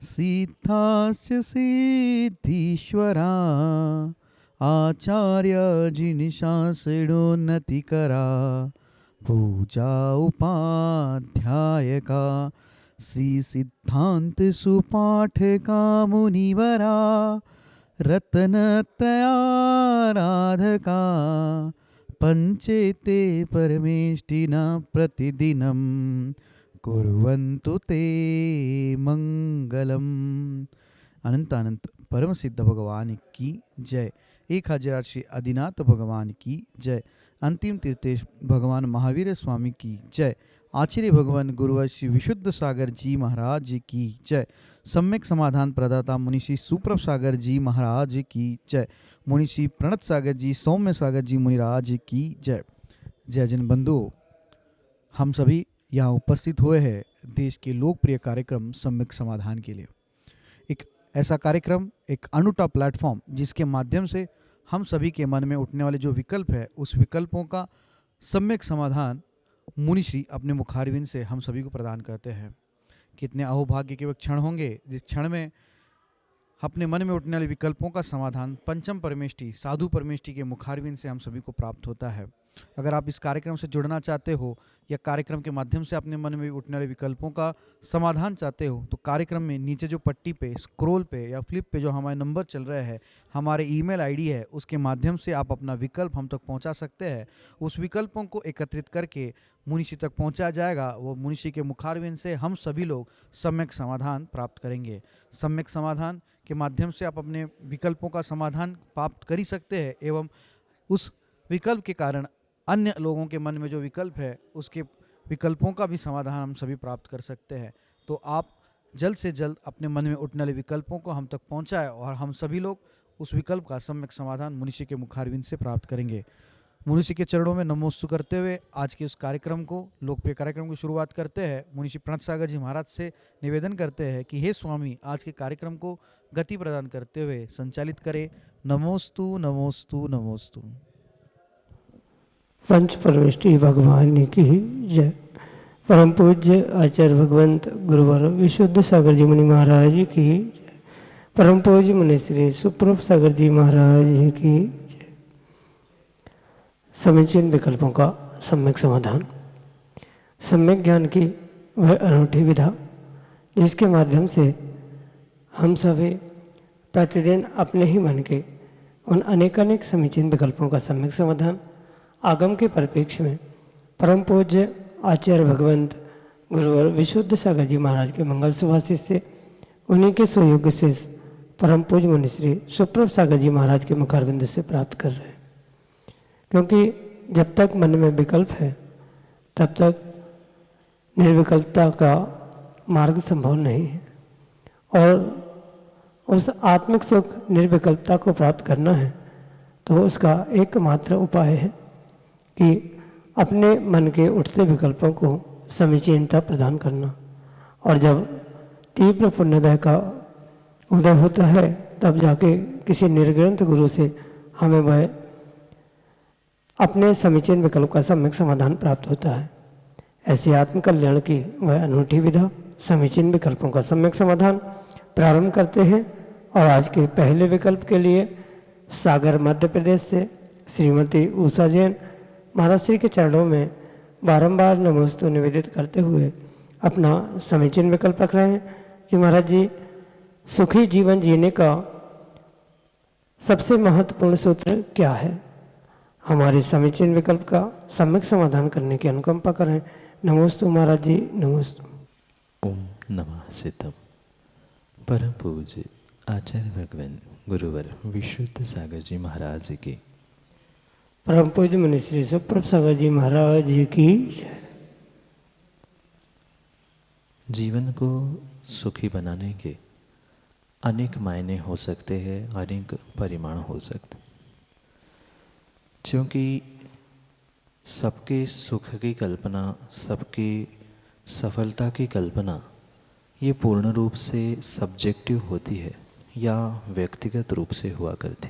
सिद्धास्य सिद्धीश्वरा आचार्य जिनिशासिडोन्नतिकरा पूजा उपाध्यायका श्री सिद्धांत सुपाठका मुनिवरा रत्नत्रयाराधका पंचेते परमेष्टिना प्रतिदिनं कुर्वन्तु ते मंगलम। अनंत अनंत परम सिद्ध भगवान की जय। 1000 श्री आदिनाथ भगवान की जय। अंतिम तीर्थेश भगवान महावीर स्वामी की जय। आचार्य भगवान गुरुवर श्री विशुद्ध सागर जी महाराज की जय। सम्यक समाधान प्रदाता मुनिषि सुप्रभ सागर जी महाराज की जय। मुनिषि प्रणत सागर जी सौम्य सागर जी मुनिराज की जय। जय जन बंधुओं, हम सभी यहाँ उपस्थित हुए हैं देश के लोकप्रिय कार्यक्रम सम्यक समाधान के लिए। एक ऐसा कार्यक्रम, एक अनूठा प्लेटफॉर्म जिसके माध्यम से हम सभी के मन में उठने वाले जो विकल्प है उस विकल्पों का सम्यक समाधान मुनिश्री अपने मुखारविंद से हम सभी को प्रदान करते हैं। कितने अहोभाग्य के वह क्षण होंगे जिस क्षण में अपने मन में उठने वाले विकल्पों का समाधान पंचम परमेष्टि साधु परमेष्टि के मुखारविंद से हम सभी को प्राप्त होता है। अगर आप इस कार्यक्रम से जुड़ना चाहते हो या कार्यक्रम के माध्यम से अपने मन में उठने वाले विकल्पों का समाधान चाहते हो तो कार्यक्रम में नीचे जो पट्टी पे स्क्रॉल पे या फ्लिप पे जो हमारे नंबर चल रहे हैं, हमारे ईमेल आईडी है, उसके माध्यम से आप अपना विकल्प हम तक पहुंचा सकते हैं। उस विकल्पों को एकत्रित करके मुनिषी तक पहुंचाया जाएगा। वो मुनिषी के मुखारविंद से हम सभी लोग सम्यक समाधान प्राप्त करेंगे। सम्यक समाधान के माध्यम से आप अपने विकल्पों का समाधान प्राप्त कर ही सकते हैं एवं उस विकल्प के कारण अन्य लोगों के मन में जो विकल्प है उसके विकल्पों का भी समाधान हम सभी प्राप्त कर सकते हैं। तो आप जल्द से जल्द अपने मन में उठने वाले विकल्पों को हम तक पहुंचाएं और हम सभी लोग उस विकल्प का सम्यक समाधान मुनिषी के मुखारविंद से प्राप्त करेंगे। मुनिषी के चरणों में नमोस्तु करते हुए आज के उस कार्यक्रम को, लोकप्रिय कार्यक्रम की शुरुआत करते हैं। मुनिषी प्रणत सागर जी महाराज से निवेदन करते हैं कि हे स्वामी, आज के कार्यक्रम को गति प्रदान करते हुए संचालित करें। नमोस्तु नमोस्तु नमोस्तु। पंच परमेष्टि भगवान की जय। परम पूज्य आचार्य भगवंत गुरुवर विशुद्ध सागर जी मुनि महाराज की जय। परम पूज्य मुनि श्री सुप्रभ सागर जी महाराज की जय। समीचीन विकल्पों का सम्यक समाधान। सम्यक ज्ञान की वह अनूठी विधा जिसके माध्यम से हम सभी प्रतिदिन अपने ही मन के उन अनेकानेक समीचीन विकल्पों का सम्यक समाधान आगम के परिप्रेक्ष्य में परम पूज्य आचार्य भगवंत गुरुवर विशुद्ध सागर जी महाराज के मंगल सुभाषित से उन्हीं के सुयोग्य से परम पूज्य मुनिश्री सुप्रभ सागर जी महाराज के मुखारविंद से प्राप्त कर रहे हैं। क्योंकि जब तक मन में विकल्प है तब तक निर्विकल्पता का मार्ग संभव नहीं है और उस आत्मिक सुख निर्विकल्पता को प्राप्त करना है तो उसका एकमात्र उपाय है कि अपने मन के उठते विकल्पों को समीचीनता प्रदान करना। और जब तीव्र पुण्योदय का उदय होता है तब जाके किसी निर्ग्रंथ गुरु से हमें वह अपने समीचीन विकल्प का सम्यक समाधान प्राप्त होता है। ऐसी आत्मकल्याण की वह अनूठी विधा समीचीन विकल्पों का सम्यक समाधान प्रारंभ करते हैं। और आज के पहले विकल्प के लिए सागर मध्य प्रदेश से श्रीमती उषा जैन महाराज श्री के चरणों में बारंबार नमोस्तु निवेदित करते हुए अपना समीचीन विकल्प रख रहे हैं कि महाराज जी, सुखी जीवन जीने का सबसे महत्वपूर्ण सूत्र क्या है? हमारे समीचीन विकल्प का सम्यक समाधान करने की अनुकंपा करें। नमोस्तु महाराज जी, नमोस्तु। ओम नमः सिद्धम। परम पूज्य आचार्य भगवान गुरुवर विशुद्ध सागर जी महाराज की, परम पूज्य मुनि श्री सुप्रभ सागर जी महाराज की जय। जीवन को सुखी बनाने के अनेक मायने हो सकते हैं, अनेक परिमाण हो सकते, क्योंकि सबके सुख की कल्पना, सबकी सफलता की कल्पना ये पूर्ण रूप से सब्जेक्टिव होती है या व्यक्तिगत रूप से हुआ करती।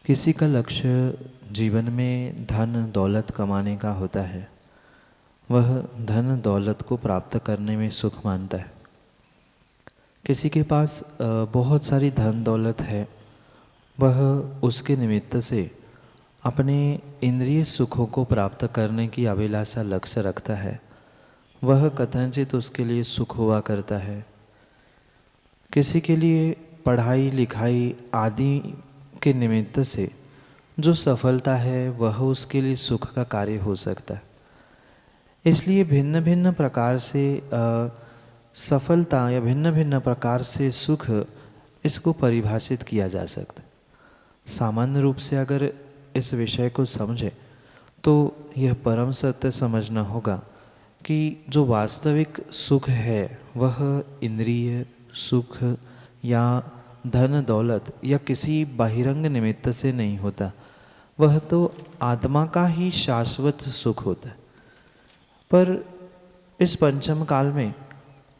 किसी का लक्ष्य जीवन में धन दौलत कमाने का होता है, वह धन दौलत को प्राप्त करने में सुख मानता है। किसी के पास बहुत सारी धन दौलत है, वह उसके निमित्त से अपने इंद्रिय सुखों को प्राप्त करने की अभिलाषा लक्ष्य रखता है, वह कथनचित उसके लिए सुख हुआ करता है। किसी के लिए पढ़ाई लिखाई आदि के निमित्त से जो सफलता है वह उसके लिए सुख का कार्य हो सकता है। इसलिए भिन्न भिन्न प्रकार से सफलता या भिन्न भिन्न प्रकार से सुख, इसको परिभाषित किया जा सकता है। सामान्य रूप से अगर इस विषय को समझे तो यह परम सत्य समझना होगा कि जो वास्तविक सुख है वह इंद्रिय सुख या धन दौलत या किसी बहिरंग निमित्त से नहीं होता, वह तो आत्मा का ही शाश्वत सुख होता है। पर इस पंचम काल में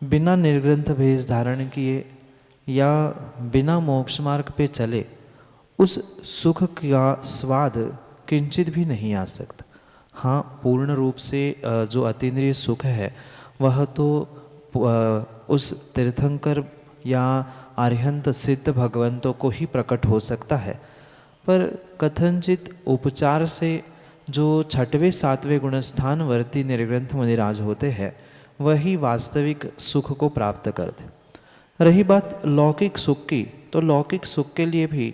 बिना निर्ग्रंथ भेष धारण किए या बिना मोक्ष मार्ग पे चले उस सुख का स्वाद किंचित भी नहीं आ सकता। हाँ, पूर्ण रूप से जो अतीन्द्रिय सुख है वह तो उस तीर्थंकर या अरिहंत सिद्ध भगवंतों को ही प्रकट हो सकता है, पर कथनचित उपचार से जो छठवें सातवें गुणस्थान वर्ती निर्ग्रंथ मुनिराज होते हैं वही वास्तविक सुख को प्राप्त करते। रही बात लौकिक सुख की, तो लौकिक सुख के लिए भी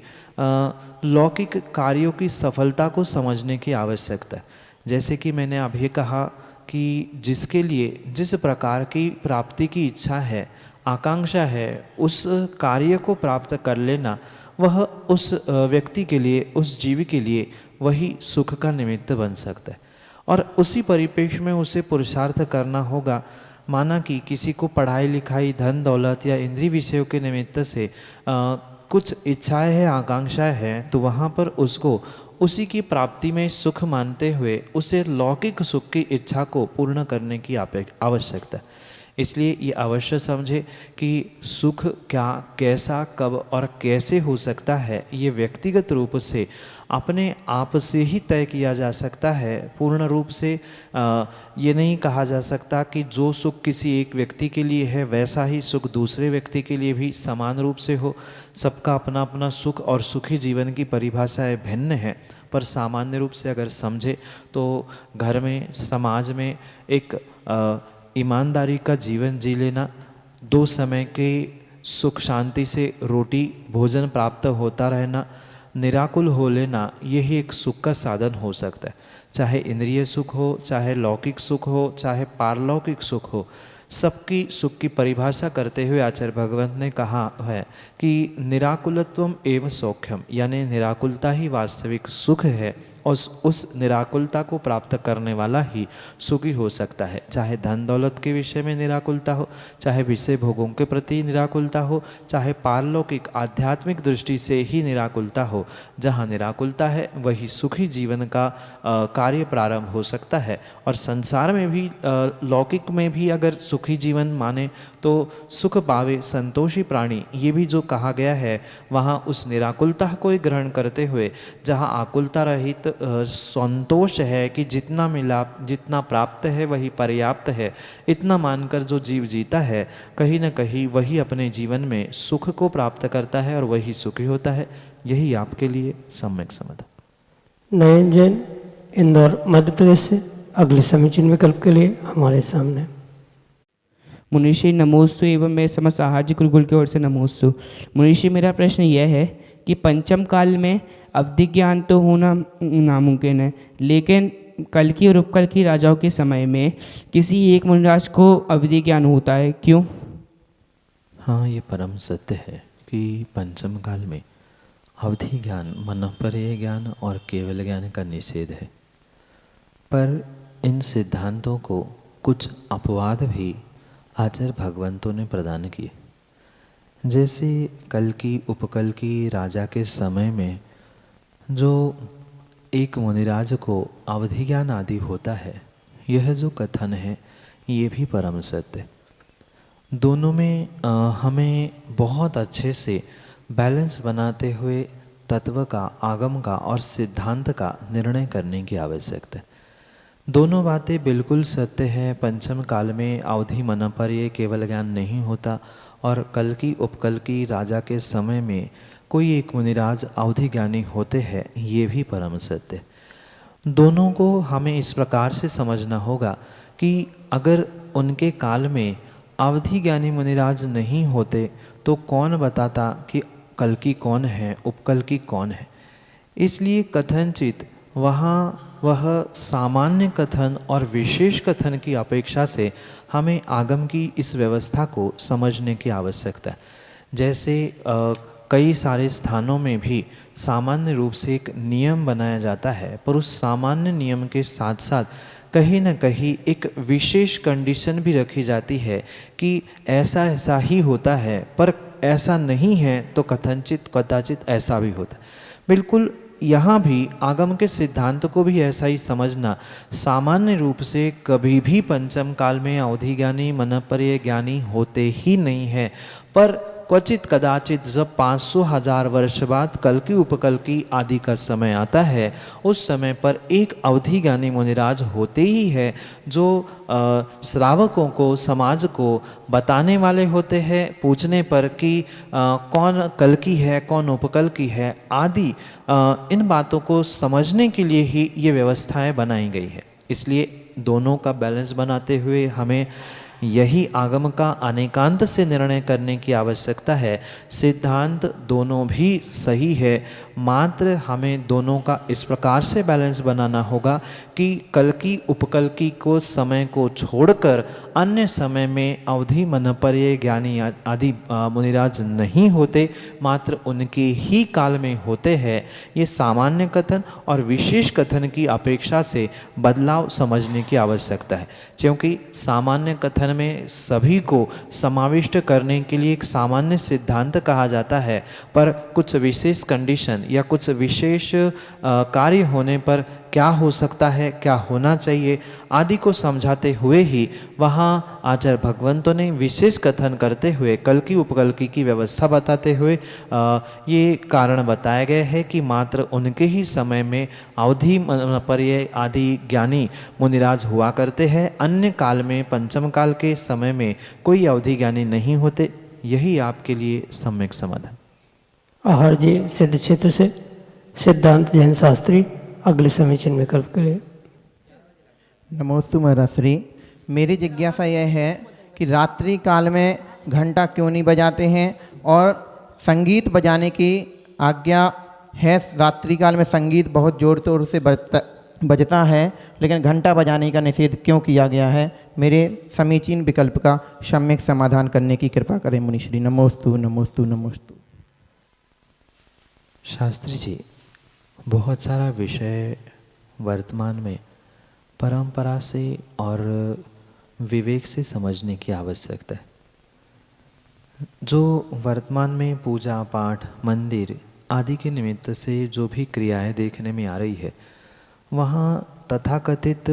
लौकिक कार्यों की सफलता को समझने की आवश्यकता है। जैसे कि मैंने अभी कहा कि जिसके लिए जिस प्रकार की प्राप्ति की इच्छा है, आकांक्षा है, उस कार्य को प्राप्त कर लेना वह उस व्यक्ति के लिए, उस जीव के लिए वही सुख का निमित्त बन सकता है। और उसी परिपेक्ष में उसे पुरुषार्थ करना होगा। माना कि किसी को पढ़ाई लिखाई धन दौलत या इंद्रिय विषयों के निमित्त से कुछ इच्छाएं हैं, आकांक्षाएं हैं, तो वहाँ पर उसको उसी की प्राप्ति में सुख मानते हुए उसे लौकिक सुख की इच्छा को पूर्ण करने की आवश्यकता है। इसलिए ये अवश्य समझे कि सुख क्या, कैसा, कब और कैसे हो सकता है, ये व्यक्तिगत रूप से अपने आप से ही तय किया जा सकता है। पूर्ण रूप से ये नहीं कहा जा सकता कि जो सुख किसी एक व्यक्ति के लिए है वैसा ही सुख दूसरे व्यक्ति के लिए भी समान रूप से हो। सबका अपना अपना सुख और सुखी जीवन की परिभाषाएं भिन्न है, पर सामान्य रूप से अगर समझे तो घर में, समाज में एक ईमानदारी का जीवन जी लेना, दो समय के सुख शांति से रोटी भोजन प्राप्त होता रहना, निराकुल हो लेना, यही एक सुख का साधन हो सकता है। चाहे इंद्रिय सुख हो, चाहे लौकिक सुख हो, चाहे पारलौकिक सुख हो, सबकी सुख की परिभाषा करते हुए आचार्य भगवंत ने कहा है कि निराकुलत्वम एवं सौख्यम, यानी निराकुलता ही वास्तविक सुख है और उस निराकुलता को प्राप्त करने वाला ही सुखी हो सकता है। चाहे धन दौलत के विषय में निराकुलता हो, चाहे विषय भोगों के प्रति निराकुलता हो, चाहे पारलौकिक आध्यात्मिक दृष्टि से ही निराकुलता हो, जहाँ निराकुलता है वही सुखी जीवन का कार्य प्रारंभ हो सकता है। और संसार में भी लौकिक में भी अगर सुखी जीवन माने तो सुख पावे संतोषी प्राणी, ये भी जो कहा गया है वहाँ उस निराकुलता को ही ग्रहण करते हुए जहाँ आकुलता रहित संतोष है कि जितना मिला, जितना प्राप्त है वही पर्याप्त है, इतना मानकर जो जीव जीता है कहीं न कहीं वही अपने जीवन में सुख को प्राप्त करता है और वही सुखी होता है। यही आपके लिए सम्यक समाधान। नयन जैन, इंदौर, मध्य प्रदेश से अगले समीचीन विकल्प के लिए हमारे सामने। मुनीषी नमोस्तु एवं मैं समस्त आहार्य गुरुकुल की ओर से नमोस्तु। मुनीषी, मेरा प्रश्न यह है कि पंचम काल में अवधि ज्ञान तो होना नामुमकिन है, लेकिन कल की और उपकल की राजाओं के समय में किसी एक मुनिराज को अवधि ज्ञान होता है, क्यों? हाँ, ये परम सत्य है कि पंचम काल में अवधि ज्ञान, मनःपर्यय ज्ञान और केवल ज्ञान का निषेध है। पर इन सिद्धांतों को कुछ अपवाद भी आचार्य भगवंतों ने प्रदान किए। जैसे कल की उपकल की राजा के समय में जो एक मुनिराज को अवधि ज्ञान आदि होता है, यह जो कथन है ये भी परम सत्य। दोनों में हमें बहुत अच्छे से बैलेंस बनाते हुए तत्व का, आगम का और सिद्धांत का निर्णय करने की आवश्यकता है। दोनों बातें बिल्कुल सत्य है। पंचम काल में अवधि मनःपर्यय केवल ज्ञान नहीं होता और कल्कि उपकल्कि राजा के समय में कोई एक मुनिराज अवधि ज्ञानी होते हैं, ये भी परम सत्य है। दोनों को हमें इस प्रकार से समझना होगा कि अगर उनके काल में अवधि ज्ञानी मुनिराज नहीं होते तो कौन बताता कि कल्कि कौन है, उपकल्कि कौन है। इसलिए कथनचित वहाँ वह सामान्य कथन और विशेष कथन की अपेक्षा से हमें आगम की इस व्यवस्था को समझने की आवश्यकता है। जैसे कई सारे स्थानों में भी सामान्य रूप से एक नियम बनाया जाता है, पर उस सामान्य नियम के साथ साथ कहीं न कहीं एक विशेष कंडीशन भी रखी जाती है कि ऐसा ऐसा ही होता है, पर ऐसा नहीं है तो कथनचित कदाचित ऐसा भी होता है। बिल्कुल यहाँ भी आगम के सिद्धांत को भी ऐसा ही समझना, सामान्य रूप से कभी भी पंचम काल में अवधि ज्ञानी मनपर्य ज्ञानी होते ही नहीं है, पर क्वचित कदाचित जब 500,000 वर्ष बाद कल्कि उपकल्कि आदि का समय आता है, उस समय पर एक अवधि ज्ञानी मुनिराज होते ही है जो श्रावकों को, समाज को बताने वाले होते हैं, पूछने पर कि कौन कल्कि है कौन उपकल्कि है आदि इन बातों को समझने के लिए ही ये व्यवस्थाएं बनाई गई है। इसलिए दोनों का बैलेंस बनाते हुए हमें यही आगम का अनेकांत से निर्णय करने की आवश्यकता है। सिद्धांत दोनों भी सही है, मात्र हमें दोनों का इस प्रकार से बैलेंस बनाना होगा कि कल्कि उपकल्कि को समय को छोड़कर अन्य समय में अवधि मनपर्य ज्ञानी आदि मुनिराज नहीं होते, मात्र उनके ही काल में होते हैं। ये सामान्य कथन और विशेष कथन की अपेक्षा से बदलाव समझने की आवश्यकता है, क्योंकि सामान्य कथन में सभी को समाविष्ट करने के लिए एक सामान्य सिद्धांत कहा जाता है, पर कुछ विशेष कंडीशन या कुछ विशेष कार्य होने पर क्या हो सकता है, क्या होना चाहिए आदि को समझाते हुए ही वहाँ आचार्य भगवंतों ने विशेष कथन करते हुए कल्कि उपकल्कि की व्यवस्था बताते हुए ये कारण बताया गया है कि मात्र उनके ही समय में अवधि मनपर्य आदि ज्ञानी मुनिराज हुआ करते हैं, अन्य काल में पंचम काल के समय में कोई अवधि ज्ञानी नहीं होते। यही आपके लिए सम्यक समाधान। आहार जी सिद्ध क्षेत्र से सिद्धांत जैन शास्त्री अगले समीचीन विकल्प के लिए। नमोस्तु महाराज श्री। मेरी जिज्ञासा यह है कि रात्रि काल में घंटा क्यों नहीं बजाते हैं और संगीत बजाने की आज्ञा है। रात्रि काल में संगीत बहुत ज़ोर तोर से बजता है, लेकिन घंटा बजाने का निषेध क्यों किया गया है? मेरे समीचीन विकल्प का सम्यक समाधान करने की कृपा करें मुनिश्री। नमोस्तु नमोस्तु नमोस्तु। शास्त्री जी, बहुत सारा विषय वर्तमान में परंपरा से और विवेक से समझने की आवश्यकता है। जो वर्तमान में पूजा पाठ मंदिर आदि के निमित्त से जो भी क्रियाएं देखने में आ रही है, वहाँ तथाकथित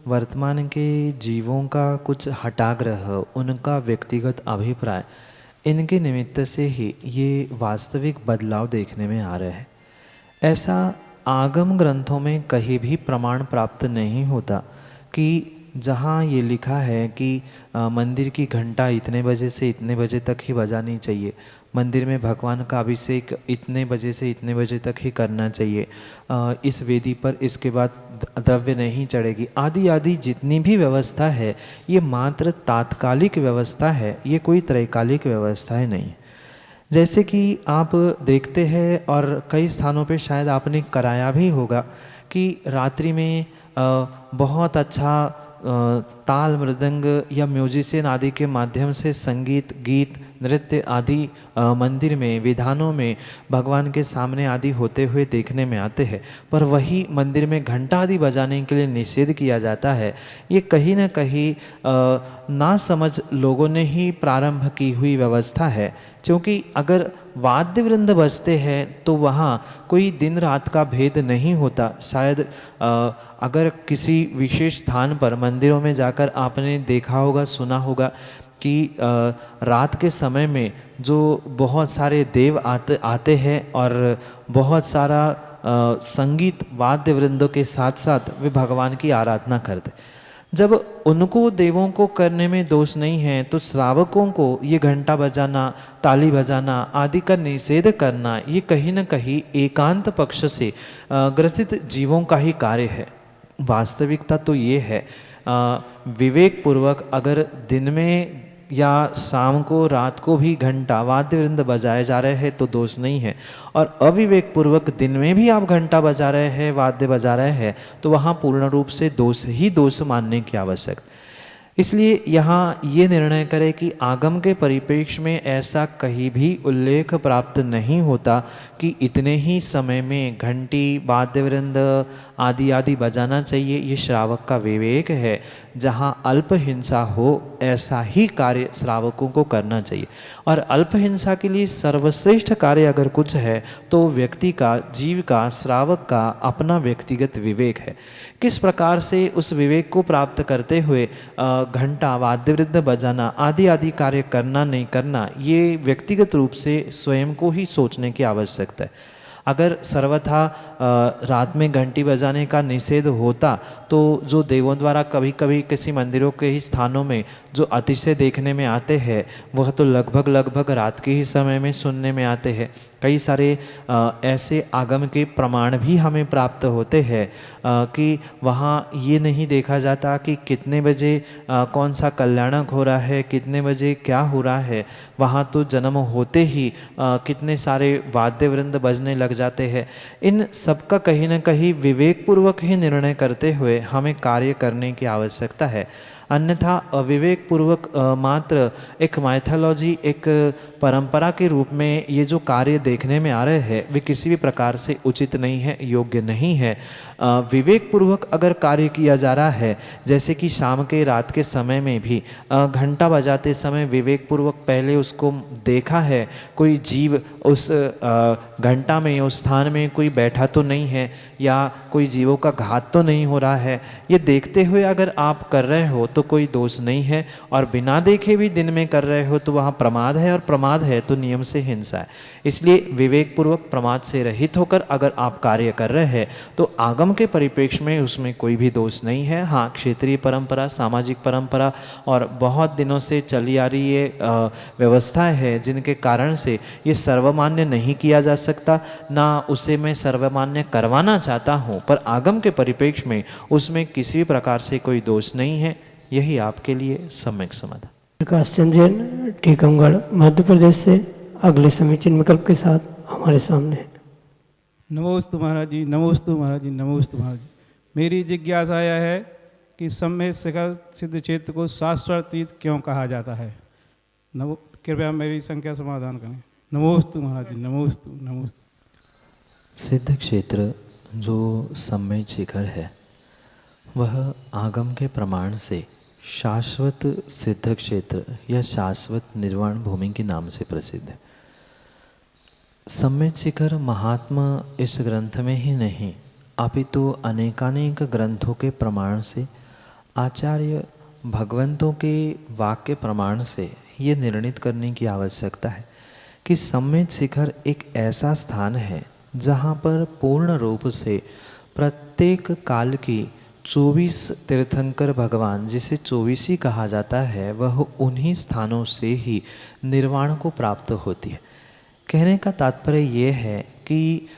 वर्तमान के जीवों का कुछ हठाग्रह, उनका व्यक्तिगत अभिप्राय, इनके निमित्त से ही ये वास्तविक बदलाव देखने में आ रहे हैं। ऐसा आगम ग्रंथों में कहीं भी प्रमाण प्राप्त नहीं होता कि जहाँ ये लिखा है कि मंदिर की घंटा इतने बजे से इतने बजे तक ही बजानी चाहिए, मंदिर में भगवान का अभिषेक इतने बजे से इतने बजे तक ही करना चाहिए, इस वेदी पर इसके बाद द्रव्य नहीं चढ़ेगी, आदि आदि जितनी भी व्यवस्था है ये मात्र तात्कालिक व्यवस्था है, ये कोई त्रैकालिक व्यवस्थाएं नहीं है। जैसे कि आप देखते हैं और कई स्थानों पे शायद आपने कराया भी होगा कि रात्रि में बहुत अच्छा ताल मृदंग या म्यूजिशियन आदि के माध्यम से संगीत गीत नृत्य आदि मंदिर में विधानों में भगवान के सामने आदि होते हुए देखने में आते हैं, पर वही मंदिर में घंटा आदि बजाने के लिए निषेध किया जाता है। ये कहीं न कहीं ना समझ लोगों ने ही प्रारंभ की हुई व्यवस्था है, क्योंकि अगर वाद्य वृंद बजते हैं तो वहाँ कोई दिन रात का भेद नहीं होता। शायद अगर किसी विशेष स्थान पर मंदिरों में जाकर आपने देखा होगा, सुना होगा कि रात के समय में जो बहुत सारे देव आते हैं और बहुत सारा संगीत वाद्य वृंदों के साथ साथ वे भगवान की आराधना करते। जब उनको देवों को करने में दोष नहीं है तो श्रावकों को ये घंटा बजाना, ताली बजाना आदि का निषेध करना ये कहीं न कहीं एकांत पक्ष से ग्रसित जीवों का ही कार्य है। वास्तविकता तो ये है, विवेक पूर्वक अगर दिन में या शाम को, रात को भी घंटा वाद्य वृंद बजाए जा रहे हैं तो दोष नहीं है, और अविवेक पूर्वक दिन में भी आप घंटा बजा रहे हैं, वाद्य बजा रहे हैं, तो वहाँ पूर्ण रूप से दोष ही दोष मानने की आवश्यकता। इसलिए यहाँ ये निर्णय करें कि आगम के परिप्रेक्ष्य में ऐसा कहीं भी उल्लेख प्राप्त नहीं होता कि इतने ही समय में घंटी, वाद्यवृंद आदि आदि बजाना चाहिए। ये श्रावक का विवेक है। जहाँ अल्प हिंसा हो ऐसा ही कार्य श्रावकों को करना चाहिए, और अल्प हिंसा के लिए सर्वश्रेष्ठ कार्य अगर कुछ है तो व्यक्ति का, जीव का, श्रावक का अपना व्यक्तिगत विवेक है। किस प्रकार से उस विवेक को प्राप्त करते हुए घंटा, वाद्यवृंद बजाना आदि आदि कार्य करना नहीं करना, ये व्यक्तिगत रूप से स्वयं को ही सोचने की आवश्यकता है। अगर सर्वथा रात में घंटी बजाने का निषेध होता तो जो देवों द्वारा कभी कभी किसी मंदिरों के ही स्थानों में जो अतिशय देखने में आते हैं वह तो लगभग रात के ही समय में सुनने में आते हैं। कई सारे ऐसे आगम के प्रमाण भी हमें प्राप्त होते हैं कि वहाँ ये नहीं देखा जाता कि कितने बजे कौन सा कल्याणक हो रहा है, कितने बजे क्या हो रहा है। वहाँ तो जन्म होते ही कितने सारे वाद्य वृंद बजने लग जाते हैं। इन सब का कहीं न कहीं विवेकपूर्वक ही निर्णय करते हुए हमें कार्य करने की आवश्यकता है। अन्यथा अविवेक पूर्वक मात्र एक माइथोलॉजी, एक परंपरा के रूप में ये जो कार्य देखने में आ रहे हैं वे किसी भी प्रकार से उचित नहीं है, योग्य नहीं है। विवेक पूर्वक अगर कार्य किया जा रहा है, जैसे कि शाम के, रात के समय में भी घंटा बजाते समय विवेक पूर्वक पहले उसको देखा है, कोई जीव उस घंटा में, उस स्थान में कोई बैठा तो नहीं है, या कोई जीवों का घात तो नहीं हो रहा है, ये देखते हुए अगर आप कर रहे हो तो कोई दोष नहीं है। और बिना देखे भी दिन में कर रहे हो तो वहाँ प्रमाद है, और प्रमाद है तो नियम से हिंसा है। इसलिए विवेक पूर्वक प्रमाद से रहित होकर अगर आप कार्य कर रहे हैं तो आगम के परिप्रेक्ष्य में उसमें कोई भी दोष नहीं है। हाँ, क्षेत्रीय परंपरा, सामाजिक परंपरा और बहुत दिनों से चली आ रही ये व्यवस्था है जिनके कारण से ये सर्वमान्य नहीं किया जा सकता, ना उसे मैं सर्वमान्य करवाना चाहता हूँ, पर आगम के परिप्रेक्ष्य में उसमें किसी भी प्रकार से कोई दोष नहीं है। यही आपके लिए सम्यक समाधान। प्रकाश चंद जैन, टीकमगढ़, मध्य प्रदेश से अगले समीचीन विकल्प के साथ हमारे सामने है। नमोस्तु महाराज जी, नमोस्तु महाराज जी, नमोस्तु महाराज जी। मेरी जिज्ञासा यह है कि सम्यक शिखर सिद्ध क्षेत्र को शास्त्रातीत क्यों कहा जाता है? कृपया मेरी संख्या समाधान करें। नमोस्तु महाराज जी, नमोस्तु नमोस्तु। सिद्ध क्षेत्र जो सम्यक शिखर है वह आगम के प्रमाण से शाश्वत सिद्ध क्षेत्र या शाश्वत निर्वाण भूमि के नाम से प्रसिद्ध है। सम्यक शिखर महात्मा इस ग्रंथ में ही नहीं अपितु अनेकानेक ग्रंथों के प्रमाण से, आचार्य भगवंतों के वाक्य प्रमाण से ये निर्णित करने की आवश्यकता है कि सम्यक शिखर एक ऐसा स्थान है जहाँ पर पूर्ण रूप से प्रत्येक काल की 24 तीर्थंकर भगवान, जिसे 24 ही कहा जाता है, वह उन्हीं स्थानों से ही निर्वाण को प्राप्त होती है। कहने का तात्पर्य ये है कि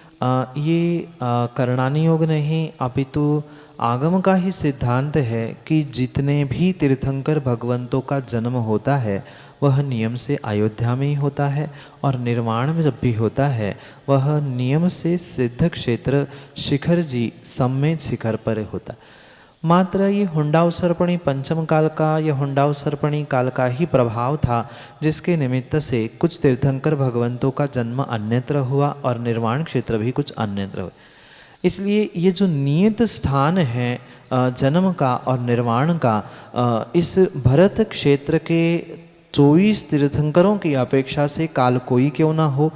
ये करणानी योग नहीं अपितु आगम का ही सिद्धांत है कि जितने भी तीर्थंकर भगवंतों का जन्म होता है वह नियम से अयोध्या में ही होता है, और निर्वाण में जब भी होता है वह नियम से सिद्ध क्षेत्र शिखर जी सम्यक शिखर पर होता है। मात्र ये हुंडावसर्पणी पंचम काल का या हुंडावसर्पणी काल का ही प्रभाव था, जिसके निमित्त से कुछ तीर्थंकर भगवंतों का जन्म अन्यत्र हुआ और निर्वाण क्षेत्र भी कुछ अन्यत्र हुआ। इसलिए ये जो नियत स्थान है जन्म का और निर्वाण का, इस भरत क्षेत्र के 24 तीर्थंकरों की अपेक्षा से काल कोई क्यों ना हो,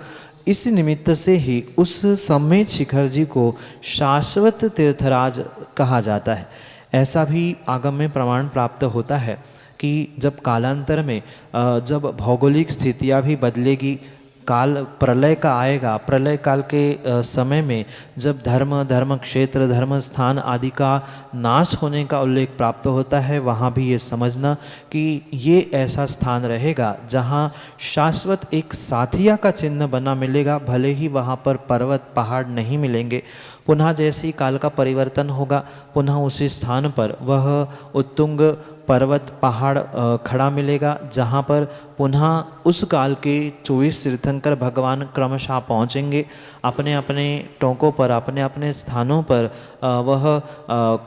इस निमित्त से ही उस सम्यक शिखर जी को शाश्वत तीर्थराज कहा जाता है। ऐसा भी आगम में प्रमाण प्राप्त होता है कि जब कालांतर में जब भौगोलिक स्थितियाँ भी बदलेगी, काल प्रलय का आएगा, प्रलय काल के समय में जब धर्म क्षेत्र, धर्म स्थान आदि का नाश होने का उल्लेख प्राप्त होता है, वहाँ भी ये समझना कि ये ऐसा स्थान रहेगा जहाँ शाश्वत एक साथिया का चिन्ह बना मिलेगा, भले ही वहाँ पर पर्वत पहाड़ नहीं मिलेंगे। पुनः जैसे ही काल का परिवर्तन होगा, पुनः उसी स्थान पर वह उत्तुंग पर्वत पहाड़ खड़ा मिलेगा, जहाँ पर पुनः उस काल के 24 तीर्थंकर भगवान क्रमशः पहुँचेंगे। अपने अपने टोंकों पर, अपने अपने स्थानों पर वह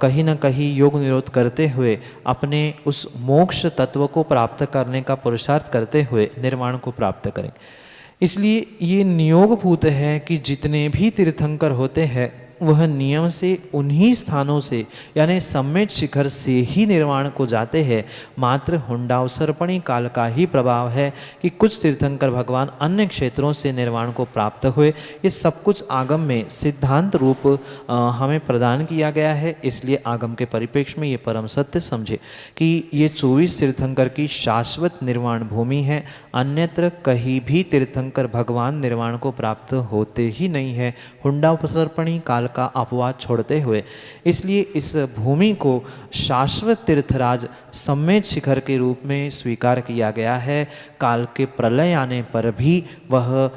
कहीं न कहीं योग निरोध करते हुए अपने उस मोक्ष तत्व को प्राप्त करने का पुरुषार्थ करते हुए निर्वाण को प्राप्त करेंगे। इसलिए ये नियोगभूत है कि जितने भी तीर्थंकर होते हैं वह नियम से उन्हीं स्थानों से यानी सम्मेत शिखर से ही निर्वाण को जाते हैं। मात्र हुंडावसर्पणी काल का ही प्रभाव है कि कुछ तीर्थंकर भगवान अन्य क्षेत्रों से निर्वाण को प्राप्त हुए। ये सब कुछ आगम में सिद्धांत रूप हमें प्रदान किया गया है। इसलिए आगम के परिप्रेक्ष्य में ये परम सत्य समझे कि ये 24 तीर्थंकर की शाश्वत निर्वाण भूमि है। अन्यत्र कहीं भी तीर्थंकर भगवान निर्वाण को प्राप्त होते ही नहीं है, हुंडावसर्पणी काल का अपवाद छोड़ते हुए। इसलिए इस भूमि को शाश्वत तीर्थराज सम्मेत शिखर के रूप में स्वीकार किया गया है। काल के प्रलय आने पर भी वह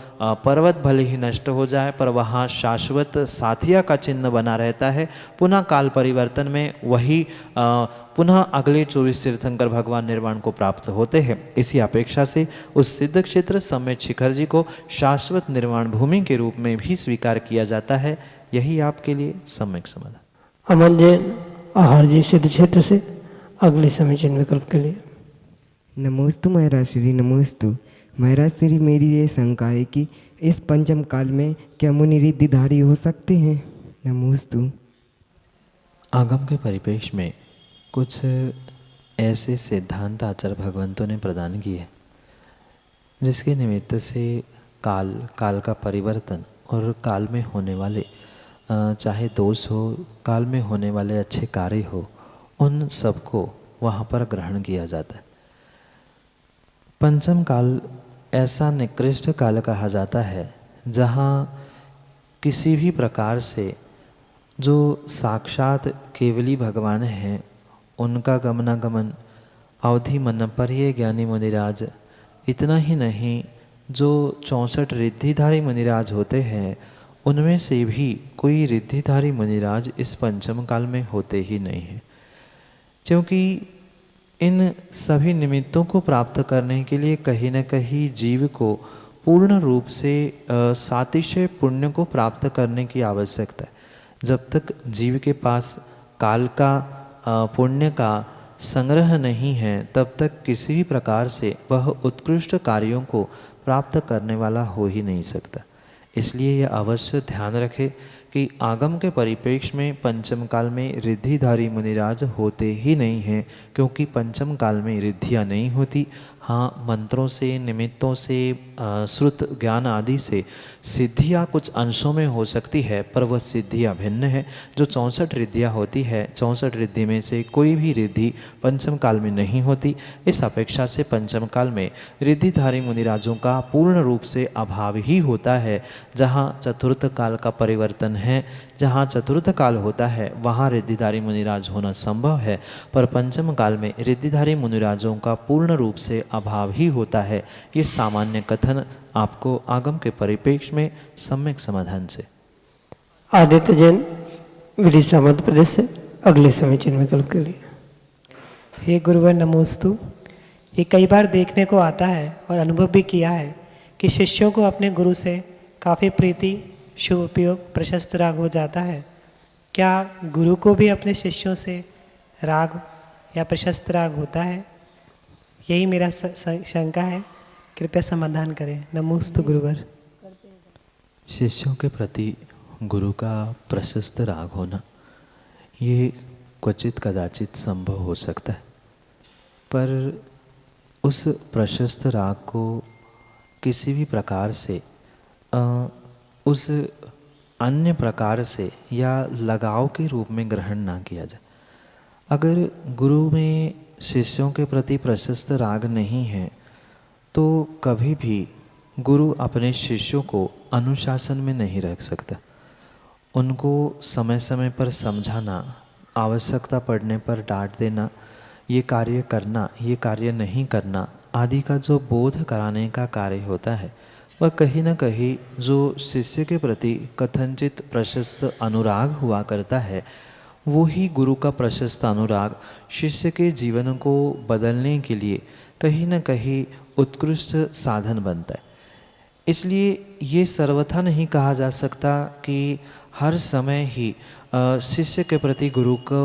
पर्वत भले ही नष्ट हो जाए पर वहाँ शाश्वत साथिया का चिन्ह बना रहता है। पुनः काल परिवर्तन में वही पुनः अगले 24 तीर्थंकर भगवान निर्वाण को प्राप्त होते हैं। इसी अपेक्षा से उस सिद्ध क्षेत्र सम्मेत शिखर जी को शाश्वत निर्वाण भूमि के रूप में भी स्वीकार किया जाता है। यही आपके लिए सम्यक समाधान। अमन जैन आहार जी सिद्ध क्षेत्र से अगले समीचीन विकल्प के लिए। नमोस्तु महाराज श्री, नमोस्तु महाराज श्री। मेरी ये शंका है कि इस पंचम काल में क्या मुनि रिद्धिधारी हो सकते हैं? नमोस्तु। आगम के परिपेक्ष में कुछ ऐसे सिद्धांत आचार्य भगवंतों ने प्रदान किए जिसके निमित्त से काल का परिवर्तन और काल में होने वाले चाहे दोष हो, काल में होने वाले अच्छे कार्य हो, उन सबको वहाँ पर ग्रहण किया जाता है। पंचम काल ऐसा निकृष्ट काल कहा जाता है जहाँ किसी भी प्रकार से जो साक्षात केवली भगवान हैं उनका गमनागमन, अवधि मन पर ये ज्ञानी मुनिराज, इतना ही नहीं जो 64 रिद्धिधारी मुनिराज होते हैं उनमें से भी कोई रिद्धिधारी मुनिराज इस पंचम काल में होते ही नहीं हैं। क्योंकि इन सभी निमित्तों को प्राप्त करने के लिए कहीं न कहीं जीव को पूर्ण रूप से सातिशय पुण्य को प्राप्त करने की आवश्यकता है। जब तक जीव के पास काल का पुण्य का संग्रह नहीं है तब तक किसी भी प्रकार से वह उत्कृष्ट कार्यों को प्राप्त करने वाला हो ही नहीं सकता। इसलिए यह अवश्य ध्यान रखे कि आगम के परिप्रेक्ष्य में पंचम काल में रिद्धिधारी मुनिराज होते ही नहीं हैं, क्योंकि पंचम काल में रिद्धियाँ नहीं होती। हाँ, मंत्रों से, निमित्तों से, श्रुत ज्ञान आदि से सिद्धियाँ कुछ अंशों में हो सकती है, पर वह सिद्धियाँ भिन्न है। जो 64 रिद्धियाँ होती है, 64 रिद्धि में से कोई भी रिद्धि पंचम काल में नहीं होती। इस अपेक्षा से पंचम काल में रिद्धिधारी मुनिराजों का पूर्ण रूप से अभाव ही होता है। जहाँ चतुर्थ काल का परिवर्तन है, जहाँ चतुर्थ काल होता है, वहाँ रिद्धिधारी मुनिराज होना संभव है, पर पंचम काल में रिद्धिधारी मुनिराजों का पूर्ण रूप से अभाव ही होता है। ये सामान्य कथन आपको आगम के परिप्रेक्ष्य में सम्यक समाधान से। आदित्य जैन विदिशा मध्य प्रदेश से अगले समीचीन विकल्प के लिए। हे गुरुवर नमोस्तु। ये कई बार देखने को आता है और अनुभव भी किया है कि शिष्यों को अपने गुरु से काफ़ी प्रीति, शुभ उपयोग, प्रशस्त राग हो जाता है। क्या गुरु को भी अपने शिष्यों से राग या प्रशस्त राग होता है? यही मेरा शंका है, कृपया समाधान करें। नमोस्तु गुरुवर। शिष्यों के प्रति गुरु का प्रशस्त राग होना ये क्वचित कदाचित संभव हो सकता है, पर उस प्रशस्त राग को किसी भी प्रकार से उस अन्य प्रकार से या लगाव के रूप में ग्रहण ना किया जाए। अगर गुरु में शिष्यों के प्रति प्रशस्त राग नहीं है तो कभी भी गुरु अपने शिष्यों को अनुशासन में नहीं रख सकता। उनको समय समय पर समझाना, आवश्यकता पड़ने पर डांट देना, ये कार्य करना, ये कार्य नहीं करना आदि का जो बोध कराने का कार्य होता है, वह कहीं न कहीं जो शिष्य के प्रति कथनचित प्रशस्त अनुराग हुआ करता है, वो ही गुरु का प्रशस्त अनुराग शिष्य के जीवन को बदलने के लिए कहीं न कहीं उत्कृष्ट साधन बनता है। इसलिए ये सर्वथा नहीं कहा जा सकता कि हर समय ही शिष्य के प्रति गुरु को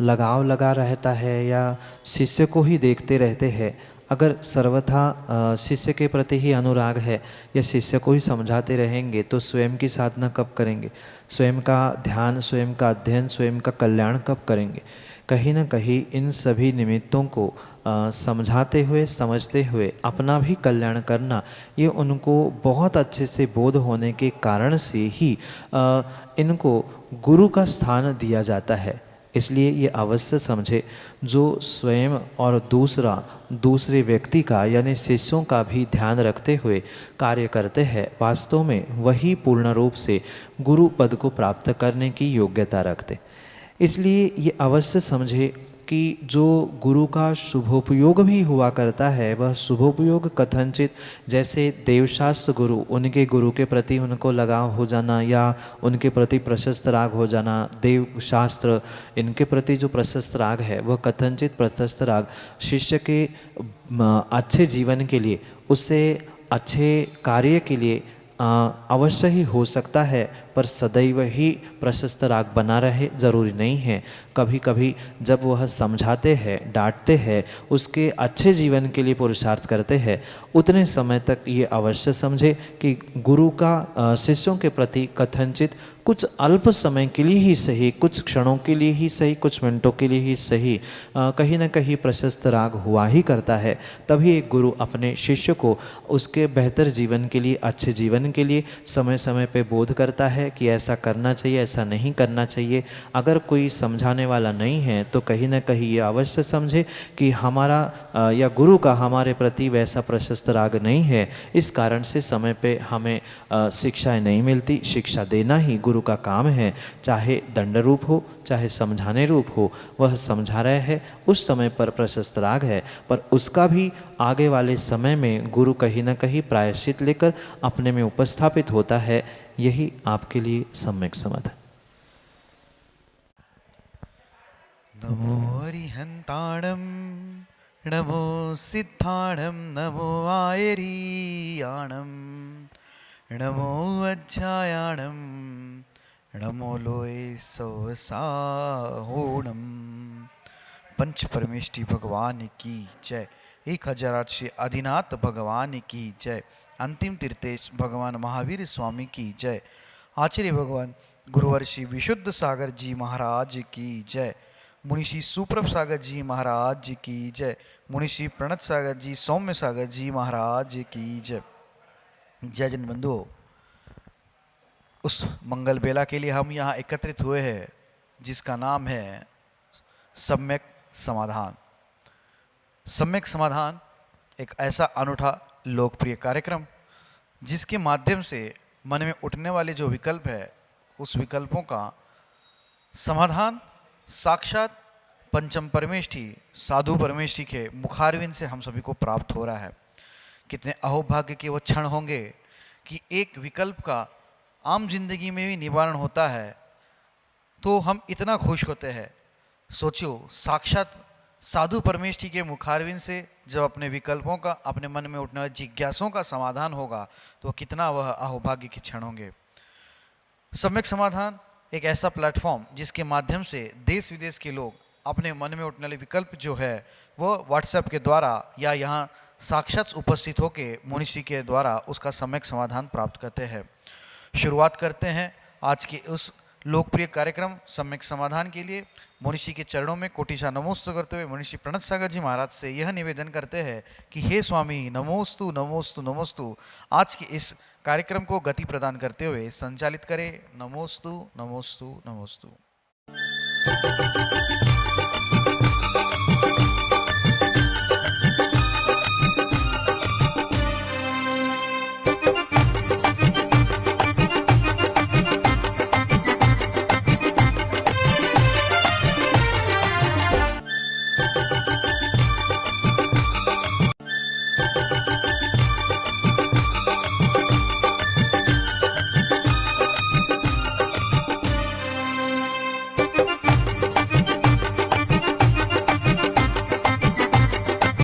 लगाव लगा रहता है या शिष्य को ही देखते रहते हैं। अगर सर्वथा शिष्य के प्रति ही अनुराग है या शिष्य को ही समझाते रहेंगे तो स्वयं की साधना कब करेंगे, स्वयं का ध्यान, स्वयं का अध्ययन, स्वयं का कल्याण कब करेंगे। कहीं न कहीं इन सभी निमित्तों को समझाते हुए, समझते हुए अपना भी कल्याण करना, ये उनको बहुत अच्छे से बोध होने के कारण से ही इनको गुरु का स्थान दिया जाता है। इसलिए ये अवश्य समझे, जो स्वयं और दूसरे व्यक्ति का यानी शिष्यों का भी ध्यान रखते हुए कार्य करते हैं, वास्तव में वही पूर्ण रूप से गुरु पद को प्राप्त करने की योग्यता रखते। इसलिए ये अवश्य समझे कि जो गुरु का शुभोपयोग भी हुआ करता है, वह शुभोपयोग कथनचित जैसे देवशास्त्र गुरु, उनके गुरु के प्रति उनको लगाव हो जाना या उनके प्रति प्रशस्त राग हो जाना, देवशास्त्र इनके प्रति जो प्रशस्त राग है वह कथनचित प्रशस्त राग शिष्य के अच्छे जीवन के लिए, उससे अच्छे कार्य के लिए अवश्य ही हो सकता है, पर सदैव ही प्रशस्त राग बना रहे जरूरी नहीं है। कभी कभी जब वह समझाते हैं, डांटते हैं, उसके अच्छे जीवन के लिए पुरुषार्थ करते हैं, उतने समय तक ये अवश्य समझे कि गुरु का शिष्यों के प्रति कथनचित कुछ अल्प समय के लिए ही सही, कुछ क्षणों के लिए ही सही, कुछ मिनटों के लिए ही सही, कहीं न कहीं प्रशस्त राग हुआ ही करता है। तभी एक गुरु अपने शिष्य को उसके बेहतर जीवन के लिए, अच्छे जीवन के लिए समय समय पे बोध करता है कि ऐसा करना चाहिए, ऐसा नहीं करना चाहिए। अगर कोई समझाने वाला नहीं है तो कहीं न कहीं ये अवश्य समझे कि हमारा या गुरु का हमारे प्रति वैसा प्रशस्त राग नहीं है, इस कारण से समय पे हमें शिक्षाएं नहीं मिलती। शिक्षा देना ही गुरु का काम है, चाहे दंड रूप हो, चाहे समझाने रूप हो। वह समझा रहे हैं, उस समय पर प्रशस्त राग है, पर उसका भी आगे वाले समय में गुरु कहीं न कहीं प्रायश्चित लेकर अपने में उपस्थापित होता है। यही आपके लिए सम्यक समझ है। नमो अरिहंताणम, नमो सिद्धाणम, नमो आयरीयाणम, नमो अज्जायाणम, नमो लोए सवसाहोणम। पंच परमेष्टि भगवान की जय। 1008 श्री आदिनाथ भगवान की जय। अंतिम तीर्थेश भगवान महावीर स्वामी की जय। आचार्य भगवान गुरुवर श्री विशुद्ध सागर जी महाराज की जय। मुनिषी सुप्रभ सागर जी महाराज की जय। मुनिषी प्रणत सागर जी, सौम्य सागर जी महाराज की जय। जय जन बंधुओं, उस मंगल बेला के लिए हम यहाँ एकत्रित हुए हैं जिसका नाम है सम्यक समाधान। सम्यक समाधान एक ऐसा अनूठा लोकप्रिय कार्यक्रम जिसके माध्यम से मन में उठने वाले जो विकल्प है, उस विकल्पों का समाधान साक्षात पंचम परमेष्ठी साधु परमेष्ठी के मुखारविंद से हम सभी को प्राप्त हो रहा है। कितने अहोभाग्य के वो क्षण होंगे कि एक विकल्प का आम जिंदगी में भी निवारण होता है तो हम इतना खुश होते हैं। सोचो, साक्षात साधु परमेष्ठी के मुखारविंद से जब अपने विकल्पों का, अपने मन में उठने वाली जिज्ञासों का समाधान होगा तो कितना वह अहोभाग्य के क्षण होंगे। सम्यक समाधान एक ऐसा प्लेटफॉर्म जिसके माध्यम से देश विदेश के लोग अपने मन में उठने वाले विकल्प जो है वो व्हाट्सएप के द्वारा या यहाँ साक्षात उपस्थित होकर मुनिषी के द्वारा उसका सम्यक समाधान प्राप्त करते हैं। शुरुआत करते हैं आज के उस लोकप्रिय कार्यक्रम सम्यक समाधान के लिए। मुनिषी के चरणों में कोटिशा नमोस्तु करते हुए मुनिषी प्रणत सागर जी महाराज से यह निवेदन करते हैं कि हे स्वामी नमोस्तु नमोस्तु नमोस्तु, आज के इस कार्यक्रम को गति प्रदान करते हुए संचालित करें। नमोस्तु नमोस्तु नमोस्तु।